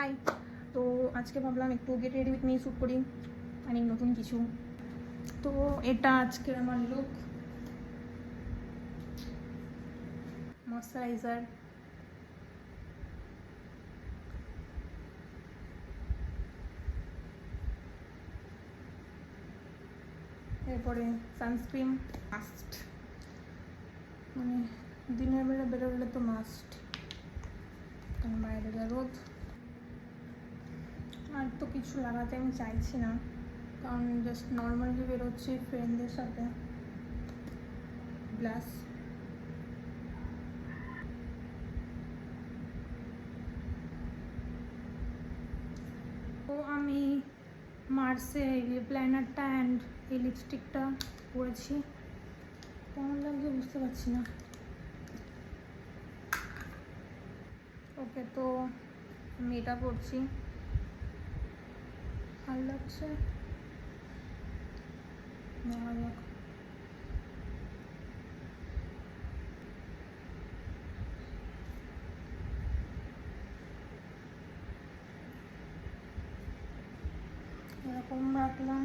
High, তো আজকে ভাবলাম একটু get ready with me shoot করি, অনেক নতুন কিছু। তো এটা আজকে আমার লুক, ময়শ্চারাইজার, এরপরে সানস্ক্রিন মাস্ট, মানে দিনের বেলা বেরোলে তো মাস্ট, কারণ বাইরে যা রোদ। আর তো কিছু লাগাতে আমি চাইছি না, কারণ জাস্ট নর্মালি বেরোচ্ছি ফ্রেন্ডদের সাথে। ব্লাশ, তো আমি মার্সে লিপ লাইনারটা অ্যান্ড এই লিপস্টিকটা পরেছি, কেমন লাগছে বুঝতে পারছি না। ওকে, তো আমি এটা করছি, ভালো লাগছে, দেখা যাক। এরকম রাখলাম।